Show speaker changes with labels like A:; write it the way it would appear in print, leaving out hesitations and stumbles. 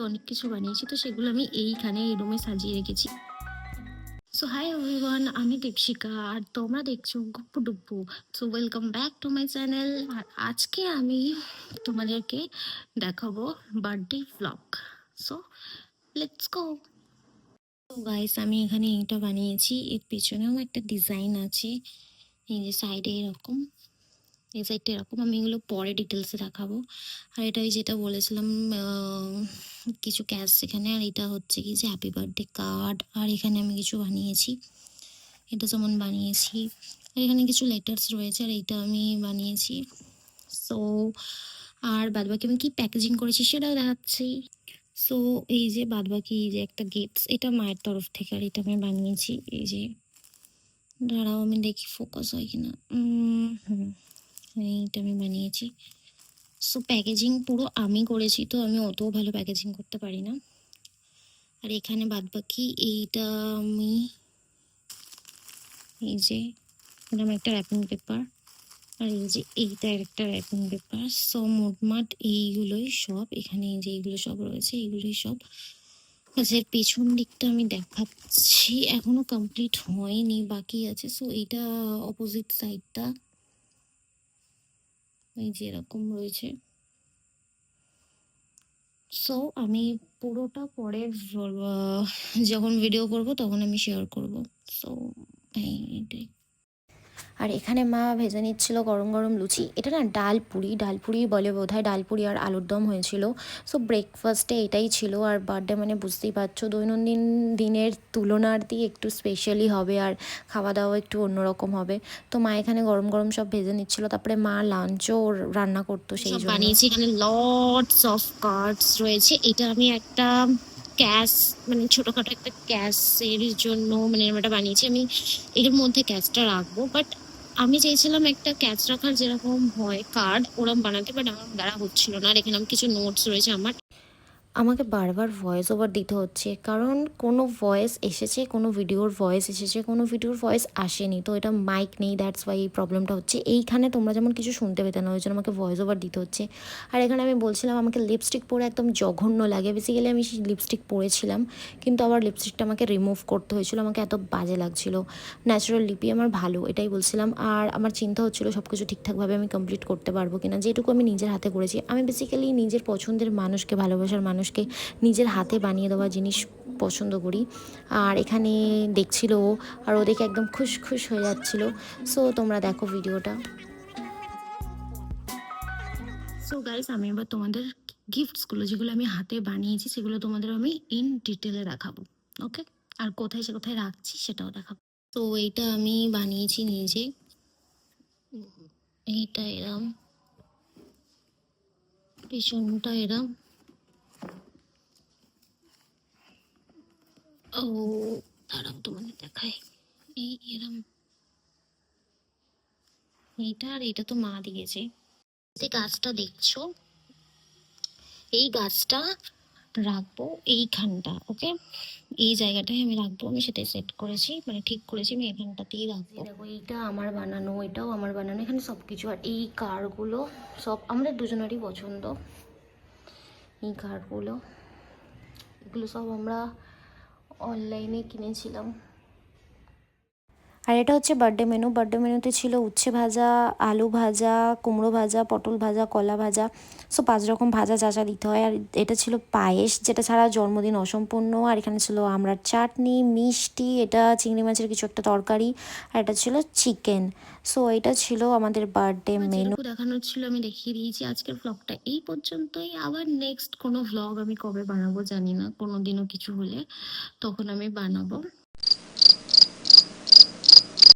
A: অনেক কিছু বানিয়েছি, তো সেগুলো আমি এইখানে এই রুমে সাজিয়ে রেখেছি। সো হাই এভরিওয়ান, আমি দীপশিকা আর তোমরা দেখছো Guppu Duppu. So welcome back to my channel. আর আজকে আমি তোমাদেরকে দেখাবো birthday vlog. So let's go. তো গাইস, আমি এখানে এটা বানিয়েছি, এর পিছনেও একটা ডিজাইন আছে। এই যে সাইডে এরকম, এই সাইডটা এরকম। আমি এগুলো পরে ডিটেলসে দেখাবো। আর এটা ওই যেটা বলেছিলাম, কিছু ক্যাশ এখানে। আর এটা হচ্ছে কি যে হ্যাপি বার্থডে কার্ড। আর এখানে আমি কিছু বানিয়েছি, এটা যেমন বানিয়েছি। আর এখানে কিছু লেটার্স রয়েছে, আর এইটা আমি বানিয়েছি। সো আর বাদবাকি আমি কি প্যাকেজিং করেছি সেটাও দেখাচ্ছি। সো এই যে বাদবাকি, এই যে একটা গিফটস, এটা মায়ের তরফ থেকে, আর এটা আমি বানিয়েছি। এই যে দাঁড়াও আমি দেখি ফোকাস হয় কিনা। এইটা আমি বানিয়েছি। সো প্যাকেজিং পুরো আমি করেছি, তো আমি অত ভালো প্যাকেজিং করতে পারি না। আর এখানে বাদবাকি এইটা আমি, এই যে এরকম একটা র্যাপিং পেপার, আর এই যে এইটা একটা র্যাপিং পেপার। সো মোটমাট এইগুলোই সব। এখানে এই যে এইগুলো সব রয়েছে, এইগুলোই সব। আচ্ছা, এর পেছন দিকটা আমি দেখাচ্ছি, এখনো কমপ্লিট হয়নি, বাকি আছে। সো এইটা অপোজিট সাইডটা এই যে এরকম রয়েছে। সো আমি পুরোটা পরে যখন ভিডিও করব তখন আমি শেয়ার করব। সো এইটাই। আর এখানে মা ভেজে নিচ্ছিল গরম গরম লুচি। এটা না ডালপুরি বলে বোধহয়, ডালপুরি আর আলুর দম হয়েছিল। সো ব্রেকফাস্টে এটাই ছিল। আর বার্থডে মানে বুঝতেই পারছো, দৈনন্দিন দিনের তুলনার দিয়ে একটু স্পেশালি হবে, আর খাওয়া দাওয়া একটু অন্যরকম হবে। তো মা এখানে গরম গরম সব ভেজে নিচ্ছিল, তারপরে মা লাঞ্চও রান্না করতো সেই জন্য। বানিয়েছি, এখানে লটস অফ কার্ডস রয়েছে। এটা আমি একটা ক্যাশ, মানে ছোটখাটো একটা ক্যাশের জন্য মানে এটা বানিয়েছি। আমি এর মধ্যে ক্যাশটা রাখবো, বাট আমি চেয়েছিলাম একটা ক্যাচ রাখার যেরকম হয় কার্ড, ওরম বানাতে, বাট আমার দ্বারা হচ্ছিল না। আর এখানে আমার কিছু নোটস রয়েছে আমার। আমাকে বারবার ভয়েস ওভার দিতে হচ্ছে, কারণ কোনো ভয়েস এসেছে, কোনো ভিডিওর ভয়েস এসেছে, কোনো ভিডিওর ভয়েস আসেনি। তো এটা মাইক নেই, দ্যাটস ওয়াই এই প্রবলেমটা হচ্ছে। এইখানে তোমরা যেমন কিছু শুনতে পেতে না, ওই জন্য আমাকে ভয়েস ওভার দিতে হচ্ছে। আর এখানে আমি বলছিলাম আমাকে লিপস্টিক পরে একদম জঘন্য লাগে। বেসিক্যালি আমি লিপস্টিক পরেছিলাম, কিন্তু আবার লিপস্টিকটা আমাকে রিমুভ করতে হয়েছিল, আমাকে এত বাজে লাগছিল। ন্যাচারাল লিপি আমার ভালো, এটাই বলছিলাম। আর আমার চিন্তা হচ্ছিলো সব কিছু ঠিকঠাকভাবে আমি কমপ্লিট করতে পারবো কিনা, যেটুকু আমি নিজের হাতে করেছি। আমি বেসিক্যালি নিজের পছন্দের মানুষকে, ভালোবাসার মানুষকে নিজের হাতে বানিয়ে দেওয়া জিনিস পছন্দ করি। আর এখানে দেখছিল ও, আর ও দেখে একদম খুশ খুশ হয়ে যাচ্ছিল। সো তোমরা দেখো ভিডিওটা। সো গাইস, আমি এবার তোমাদের গিফটসগুলো যেগুলো আমি হাতে বানিয়েছি সেগুলো তোমাদের আমি ইন ডিটেলে দেখাবো। ওকে, আর কোথায় সে কোথায় রাখছি সেটাও দেখাবো। তো এইটা আমি বানিয়েছি নিজে। এইটা এরম, পিছনটা এরম। ও দাঁড়াও তোমাদের দেখাই। এই এরম, এইটা আর এইটা তো মা দিয়েছে। যে গাছটা দেখছো, এই গাছটা রাখবো এইখানটা। ওকে, এই জায়গাটায় আমি রাখবো, আমি সেটাই সেট করেছি, মানে ঠিক করেছি আমি এখানটাতেই রাখবো। দেখো এইটা আমার বানানো, এটাও আমার বানানো, এখানে সব কিছু। আর এই কারগুলো সব আমাদের দুজনেরই পছন্দ। এই কারগুলো, এগুলো সব আমরা অনলাইনে কিনেছিলাম। আর এটা হচ্ছে বার্থডে মেনু। বার্থডে মেনুতে ছিল উচ্ছে ভাজা, আলু ভাজা, কুমড়ো ভাজা, পটল ভাজা, কলা ভাজা। সো 5 রকম ভাজা যা যা দিতে হয়। আর এটা ছিল পায়েস, যেটা ছাড়া জন্মদিন অসম্পূর্ণ। আর এখানে ছিল আমড়ার চাটনি, মিষ্টি, এটা চিংড়ি মাছের কিছু একটা তরকারি, আর এটা ছিল চিকেন। সো এটা ছিল আমাদের বার্থডে মেনু। দেখানোর ছিল আমি দেখিয়ে দিয়েছি। আজকের ভ্লগটা এই পর্যন্তই। আবার নেক্সট কোনো ভ্লগ আমি কবে বানাবো জানি না, কোনো দিনও কিছু হলে তখন আমি বানাবো।